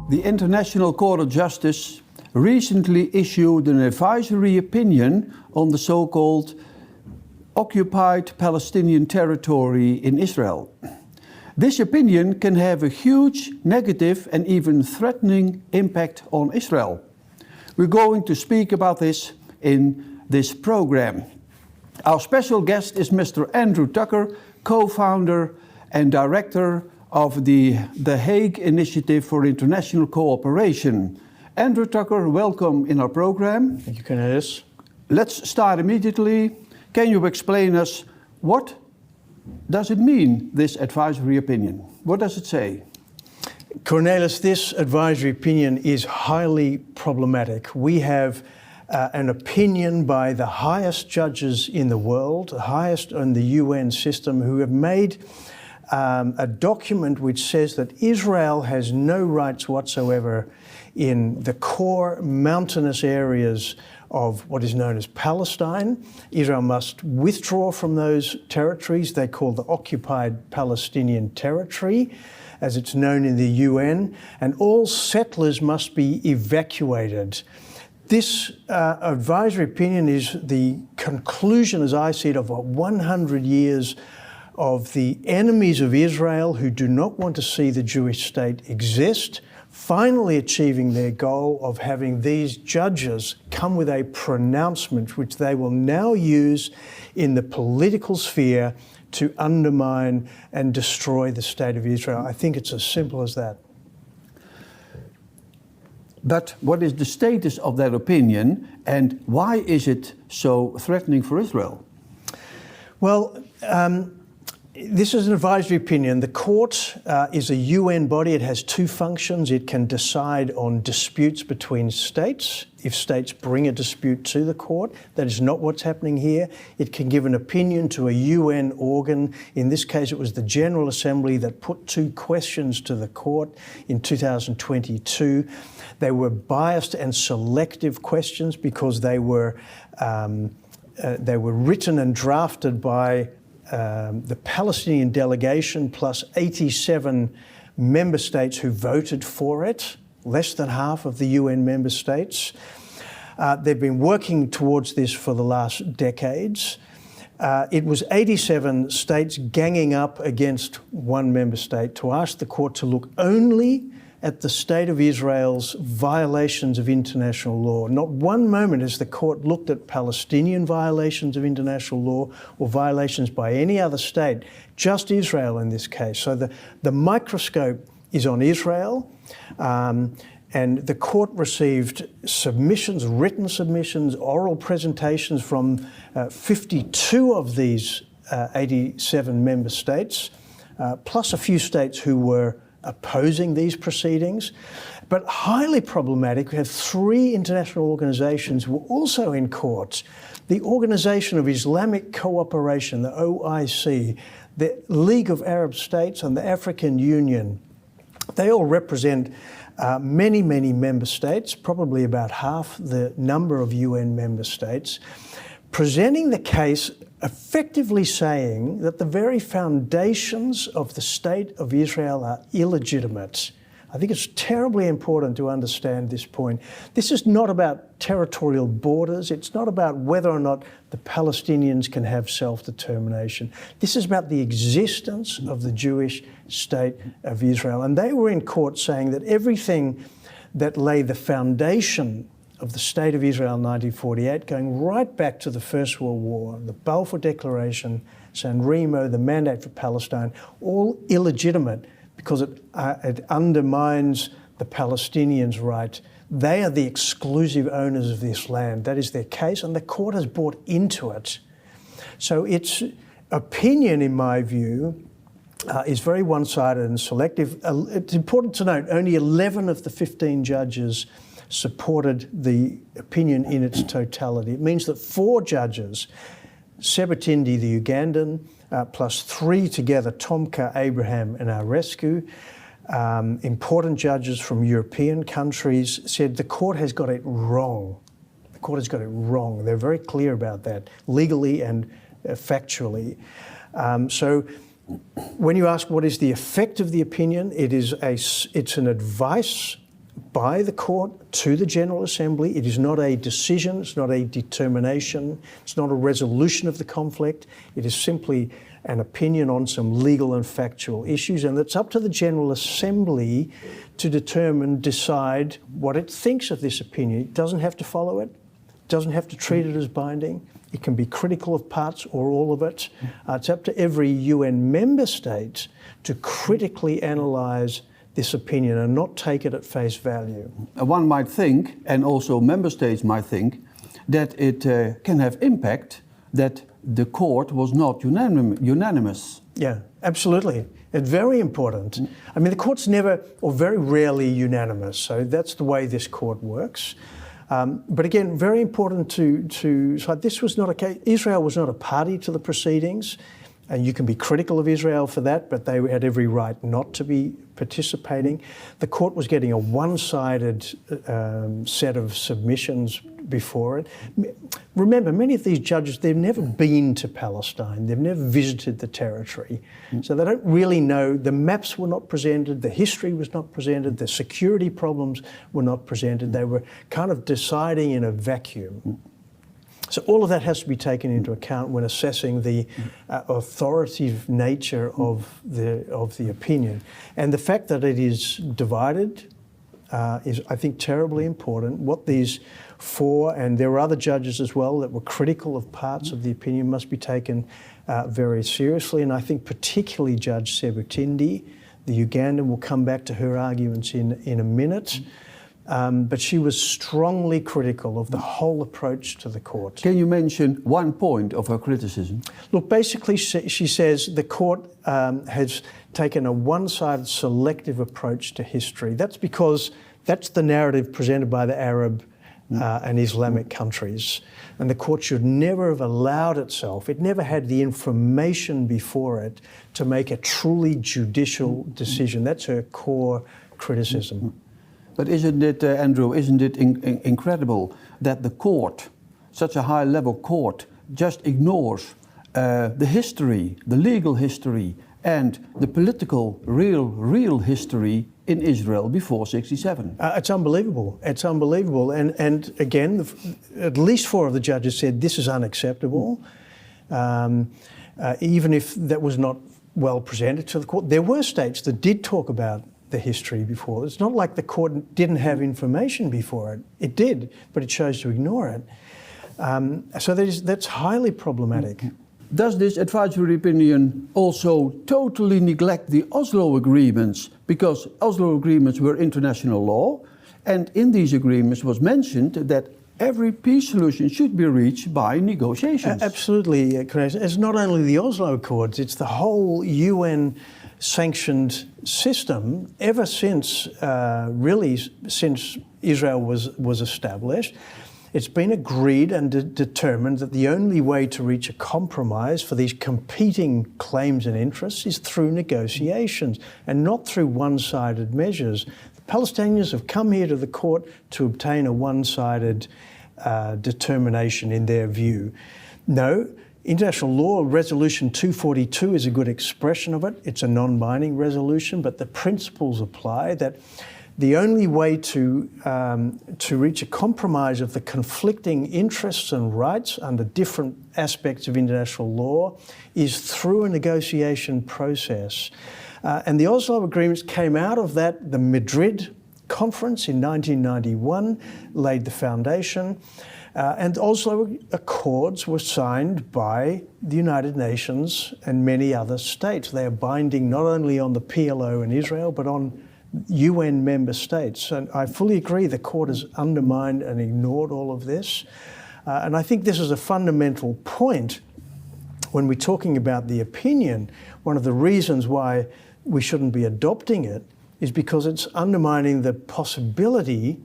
The International Court of Justice recently issued an advisory opinion on the so-called occupied Palestinian territory in Israel. This opinion can have a huge negative and even threatening impact on Israel. We're going to speak about this in this program. Our special guest is Mr. Andrew Tucker, co-founder and director of the Hague Initiative for International Cooperation. Andrew Tucker, welcome in our program. Thank you, Cornelius. Let's start immediately. Can you explain us what does it mean, this advisory opinion? What does it say? Cornelius, this advisory opinion is highly problematic. We have an opinion by the highest judges in the world, the highest in the UN system, who have made a document which says that Israel has no rights whatsoever in the core mountainous areas of what is known as Palestine. Israel must withdraw from those territories they call the occupied Palestinian territory, as it's known in the UN, and all settlers must be evacuated. This advisory opinion is the conclusion, as I see it, of 100 years of the enemies of Israel who do not want to see the Jewish state exist, finally achieving their goal of having these judges come with a pronouncement which they will now use in the political sphere to undermine and destroy the state of Israel. I think it's as simple as that. But what is the status of that opinion, and why is it so threatening for Israel? Well, this is an advisory opinion. The court is a UN body. It has two functions. It can decide on disputes between states. If states bring a dispute to the court, that is not what's happening here. It can give an opinion to a UN organ. In this case, it was the General Assembly that put two questions to the court in 2022. They were biased and selective questions because they were written and drafted by the Palestinian delegation plus 87 member states who voted for it, less than half of the UN member states. They've been working towards this for the last decades. It was 87 states ganging up against one member state to ask the court to look only at the state of Israel's violations of international law. Not one moment has the court looked at Palestinian violations of international law or violations by any other state, just Israel in this case. So the microscope is on Israel, and the court received submissions, written submissions, oral presentations from 52 of these 87 member states, plus a few states who were opposing these proceedings. But highly problematic, we have three international organizations who were also in court. The Organization of Islamic Cooperation, the OIC, the League of Arab States and the African Union. They all represent many, many member states, probably about half the number of UN member states, presenting the case effectively saying that the very foundations of the state of Israel are illegitimate. I think it's terribly important to understand this point. This is not about territorial borders. It's not about whether or not the Palestinians can have self-determination. This is about the existence of the Jewish state of Israel. And they were in court saying that everything that lay the foundation of the State of Israel in 1948, going right back to the First World War, the Balfour Declaration, San Remo, the Mandate for Palestine, all illegitimate because it undermines the Palestinians' right. They are the exclusive owners of this land. That is their case, and the court has bought into it. So its opinion, in my view, is very one-sided and selective. It's important to note, only 11 of the 15 judges supported the opinion in its totality. It means that 4 judges, Sebatindi, the Ugandan, plus 3 together, Tomka, Abraham and Arescu, important judges from European countries, said the court has got it wrong. The court has got it wrong. They're very clear about that, legally and factually. So when you ask what is the effect of the opinion, it's an advice by the court to the General Assembly. It is not a decision, it's not a determination, it's not a resolution of the conflict. It is simply an opinion on some legal and factual issues, and it's up to the General Assembly to determine, decide what it thinks of this opinion. It doesn't have to follow it, doesn't have to treat it as binding. It can be critical of parts or all of it. It's up to every UN member state to critically analyse this opinion and not take it at face value. One might think, and also member states might think, that it can have impact that the court was not unanimous. Yeah, absolutely. It's very important. I mean, the court's never or very rarely unanimous, so that's the way this court works. But again, very important to so this was not a case. Israel was not a party to the proceedings, and you can be critical of Israel for that, but they had every right not to be participating. The court was getting a one-sided set of submissions before it. Remember, many of these judges, they've never been to Palestine, they've never visited the territory, so they don't really know. The maps were not presented, the history was not presented, the security problems were not presented. They were kind of deciding in a vacuum. So all of that has to be taken into account when assessing the authoritative nature of the opinion. And the fact that it is divided is, I think, terribly important. What these four, and there were other judges as well that were critical of parts of the opinion, must be taken very seriously. And I think particularly Judge Sebutindi, the Ugandan, will come back to her arguments in a minute. But she was strongly critical of the whole approach to the court. Can you mention one point of her criticism? Look, basically she says the court has taken a one-sided selective approach to history. That's because that's the narrative presented by the Arab and Islamic countries. And the court should never have allowed itself, it never had the information before it to make a truly judicial decision. That's her core criticism. But isn't it, Andrew, isn't it incredible that the court, such a high-level court, just ignores the history, the legal history, and the political, real history in Israel before '67? It's unbelievable. It's unbelievable. And again, at least four of the judges said this is unacceptable, even if that was not well presented to the court. There were states that did talk about the history before. It's not like the court didn't have information before it. It did, but it chose to ignore it. So that's highly problematic. Does this advisory opinion also totally neglect the Oslo agreements? Because Oslo agreements were international law, and in these agreements was mentioned that every peace solution should be reached by negotiations. Absolutely, it's not only the Oslo Accords, it's the whole UN sanctioned system ever since, really since Israel was established. It's been agreed and determined that the only way to reach a compromise for these competing claims and interests is through negotiations and not through one-sided measures. The Palestinians have come here to the court to obtain a one-sided determination in their view. No, international law, Resolution 242 is a good expression of it. It's a non-binding resolution, but the principles apply that the only way to reach a compromise of the conflicting interests and rights under different aspects of international law is through a negotiation process. And the Oslo agreements came out of that. The Madrid Conference in 1991 laid the foundation. And Oslo Accords were signed by the United Nations and many other states. They are binding not only on the PLO and Israel, but on UN member states. And I fully agree the court has undermined and ignored all of this. And I think this is a fundamental point when we're talking about the opinion. One of the reasons why we shouldn't be adopting it is because it's undermining the possibility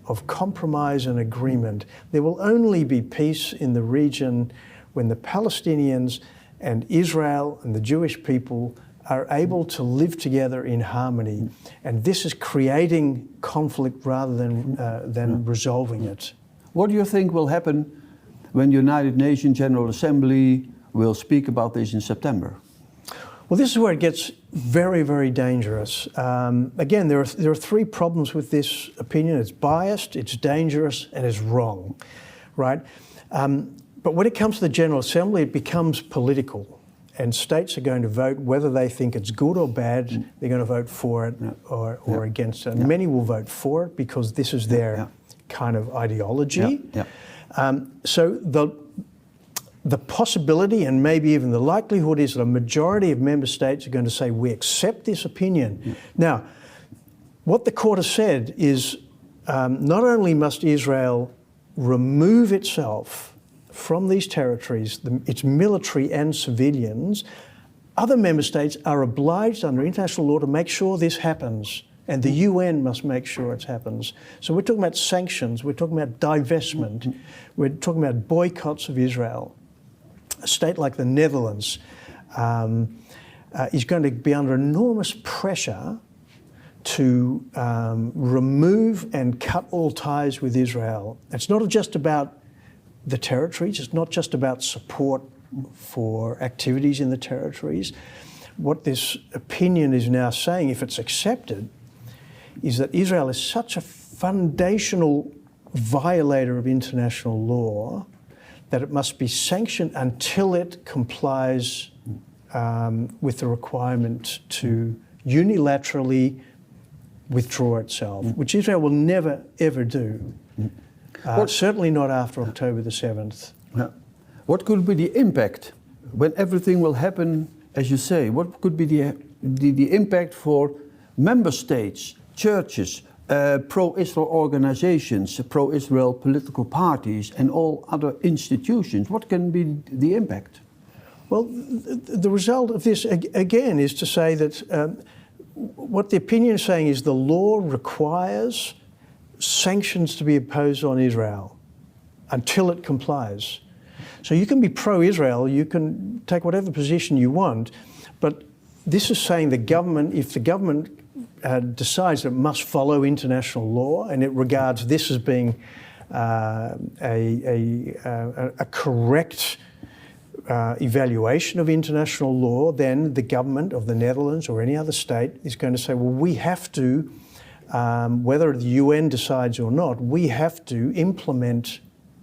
of compromise and agreement. There will only be peace in the region when the Palestinians and Israel and the Jewish people are able to live together in harmony. And this is creating conflict rather than resolving it. What do you think will happen when the United Nations General Assembly will speak about this in September? Well, this is where it gets very, very dangerous. Again, there are three problems with this opinion. It's biased, it's dangerous, and it's wrong, right? But when it comes to the General Assembly, it becomes political. And states are going to vote whether they think it's good or bad. They're going to vote for it or against it. And many will vote for it because this is their kind of ideology. So the possibility and maybe even the likelihood is that a majority of member states are going to say, we accept this opinion. Now, what the court has said is not only must Israel remove itself from these territories, its military and civilians, other member states are obliged under international law to make sure this happens. And the UN must make sure it happens. So we're talking about sanctions, we're talking about divestment, we're talking about boycotts of Israel. A state like the Netherlands is going to be under enormous pressure to remove and cut all ties with Israel. It's not just about the territories, it's not just about support for activities in the territories. What this opinion is now saying, if it's accepted, is that Israel is such a foundational violator of international law that it must be sanctioned until it complies with the requirement to unilaterally withdraw itself, which Israel will never, ever do. Certainly not after October the 7th. What could be the impact when everything will happen, as you say? What could be the impact for member states, churches, pro-Israel organizations, pro-Israel political parties, and all other institutions? What can be the impact? Well, the result of this, again, is to say that what the opinion is saying is the law requires sanctions to be imposed on Israel until it complies. So you can be pro-Israel, you can take whatever position you want, but this is saying the government, if the government decides that it must follow international law and it regards this as being a correct evaluation of international law, then the government of the Netherlands or any other state is going to say, well, we have to, whether the UN decides or not, we have to implement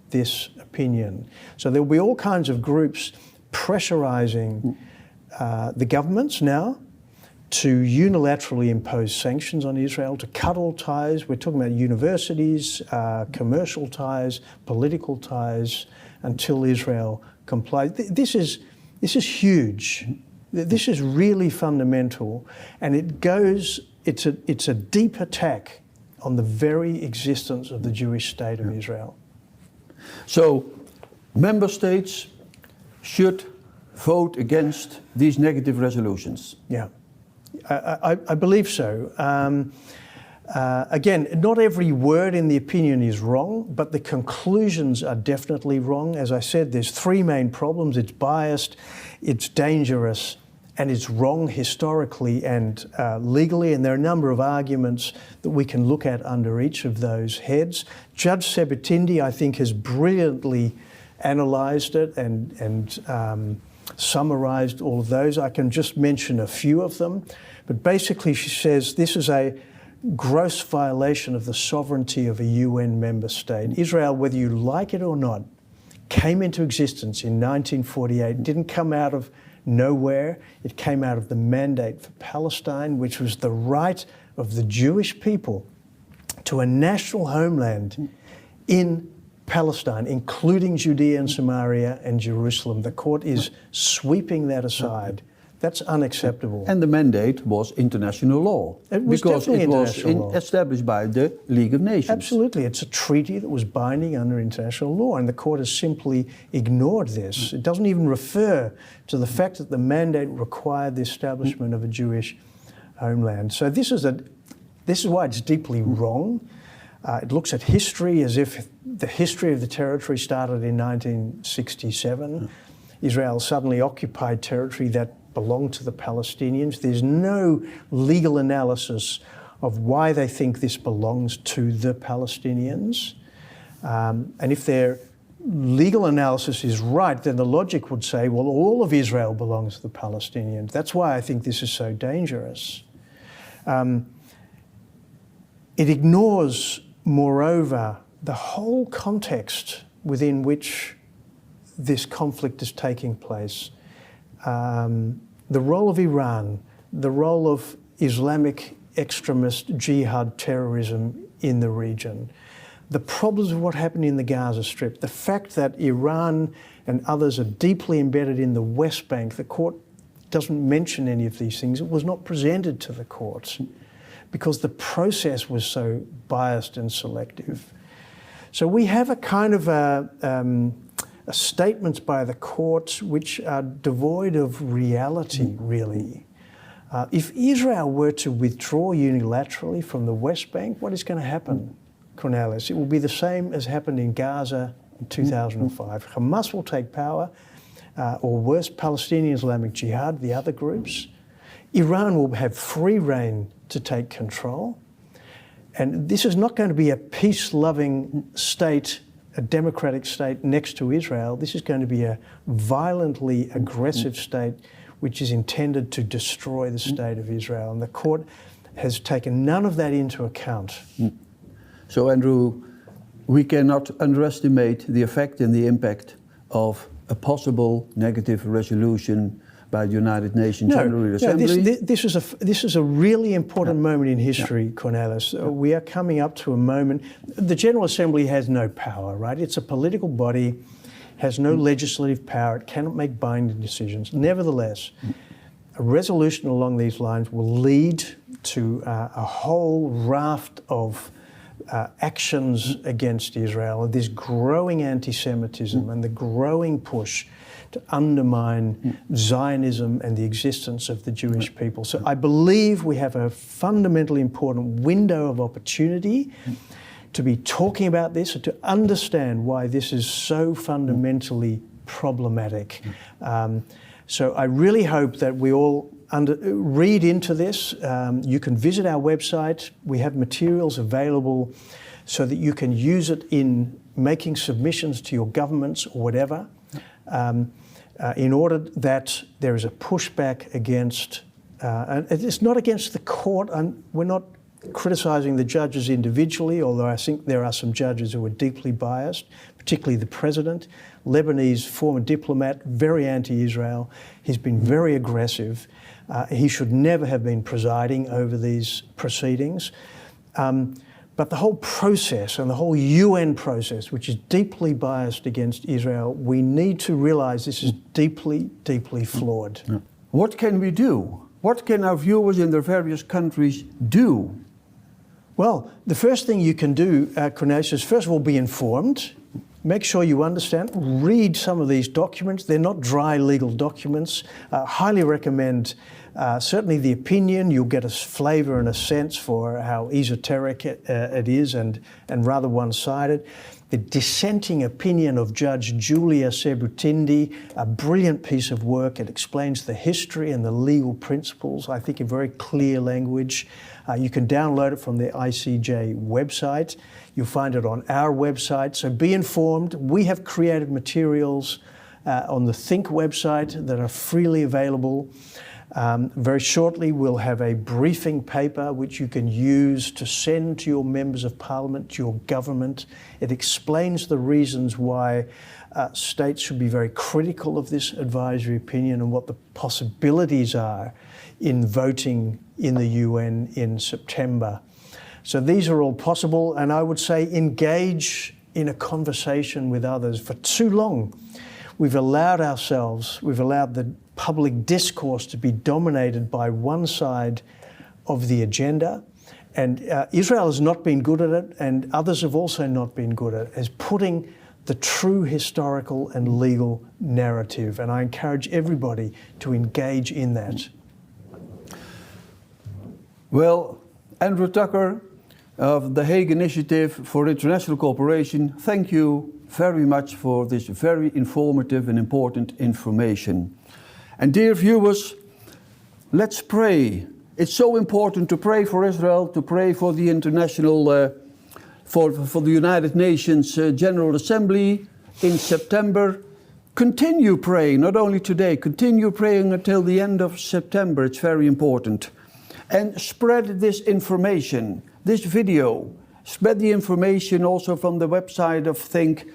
this opinion. So there will be all kinds of groups pressurizing the governments now to unilaterally impose sanctions on Israel, to cut all ties. We're talking about universities, commercial ties, political ties, until Israel complies. This is huge. This is really fundamental, and it's a deep attack on the very existence of the Jewish state of Israel. So, member states should vote against these negative resolutions. Yeah. I believe so. Again, not every word in the opinion is wrong, but the conclusions are definitely wrong. As I said, there's three main problems. It's biased, it's dangerous, and it's wrong historically and legally. And there are a number of arguments that we can look at under each of those heads. Judge Sebetindi, I think, has brilliantly analysed it and summarised all of those. I can just mention a few of them. But basically, she says this is a gross violation of the sovereignty of a UN member state. Israel, whether you like it or not, came into existence in 1948, didn't come out of nowhere. It came out of the Mandate for Palestine, which was the right of the Jewish people to a national homeland in Palestine, including Judea and Samaria and Jerusalem. The court is sweeping that aside. That's unacceptable. And the mandate was international law. It was definitely international law. Established by the League of Nations. Absolutely. It's a treaty that was binding under international law, and the court has simply ignored this. It doesn't even refer to the fact that the mandate required the establishment of a Jewish homeland. So this is why it's deeply wrong. It looks at history as if the history of the territory started in 1967. Israel suddenly occupied territory that belonged to the Palestinians. There's no legal analysis of why they think this belongs to the Palestinians. And if they're legal analysis is right, then the logic would say, well, all of Israel belongs to the Palestinians. That's why I think this is so dangerous. It ignores, moreover, the whole context within which this conflict is taking place. The role of Iran, the role of Islamic extremist jihad terrorism in the region, the problems of what happened in the Gaza Strip, the fact that Iran and others are deeply embedded in the West Bank. The court doesn't mention any of these things. It was not presented to the courts because the process was so biased and selective. So we have a kind of statements by the courts which are devoid of reality, really. If Israel were to withdraw unilaterally from the West Bank, what is going to happen, Cornelis? It will be the same as happened in Gaza in 2005. Hamas will take power, or worse, Palestinian Islamic Jihad, the other groups. Iran will have free rein to take control. And this is not going to be a peace-loving state, a democratic state next to Israel. This is going to be a violently aggressive state which is intended to destroy the state of Israel. And the court has taken none of that into account. So, Andrew, we cannot underestimate the effect and the impact of a possible negative resolution by the United Nations General Assembly. This is a really important moment in history, Cornelis. We are coming up to a moment. The General Assembly has no power, right? It's a political body, has no legislative power. It cannot make binding decisions. Nevertheless, a resolution along these lines will lead to a whole raft of actions against Israel, and this growing anti-Semitism and the growing push to undermine Zionism and the existence of the Jewish people. So I believe we have a fundamentally important window of opportunity to be talking about this and to understand why this is so fundamentally problematic. So I really hope that we all read into this. You can visit our website. We have materials available so that you can use it in making submissions to your governments or whatever, in order that there is a pushback against, and it's not against the court. We're not criticising the judges individually, although I think there are some judges who are deeply biased, particularly the president, Lebanese former diplomat, very anti-Israel. He's been very aggressive. He should never have been presiding over these proceedings. But the whole process and the whole UN process, which is deeply biased against Israel, we need to realise this is deeply, deeply flawed. What can we do? What can our viewers in their various countries do? Well, the first thing you can do, Cornelis, is first of all be informed. Make sure you understand, read some of these documents. They're not dry legal documents. Highly recommend certainly the opinion. You'll get a flavour and a sense for how esoteric it is and rather one-sided. The dissenting opinion of Judge Julia Sebutindi, a brilliant piece of work. It explains the history and the legal principles, I think in very clear language. You can download it from the ICJ website. You'll find it on our website, so be informed. We have created materials on the thinc website that are freely available. Very shortly, we'll have a briefing paper which you can use to send to your members of parliament, to your government. It explains the reasons why states should be very critical of this advisory opinion and what the possibilities are in voting in the UN in September. So these are all possible, and I would say engage in a conversation with others. For too long, we've allowed the public discourse to be dominated by one side of the agenda. And Israel has not been good at it, and others have also not been good at it, as putting the true historical and legal narrative. And I encourage everybody to engage in that. Well, Andrew Tucker of the Hague Initiative for International Cooperation, thank you very much for this very informative and important information. And dear viewers, let's pray. It's so important to pray for Israel, to pray for the international, for the United Nations General Assembly, in September, continue praying, not only today, continue praying until the end of September. It's very important. And spread this information, this video. Spread the information also from the website of thinc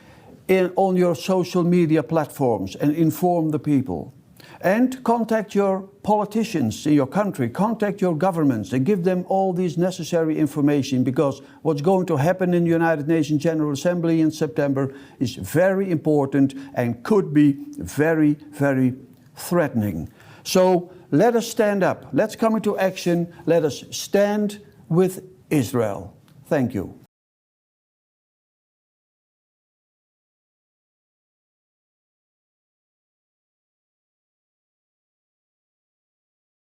on your social media platforms and inform the people. And contact your politicians in your country, contact your governments and give them all these necessary information, because what's going to happen in the United Nations General Assembly in September is very important and could be very, very threatening. So let us stand up, let's come into action, let us stand with Israel. Thank you.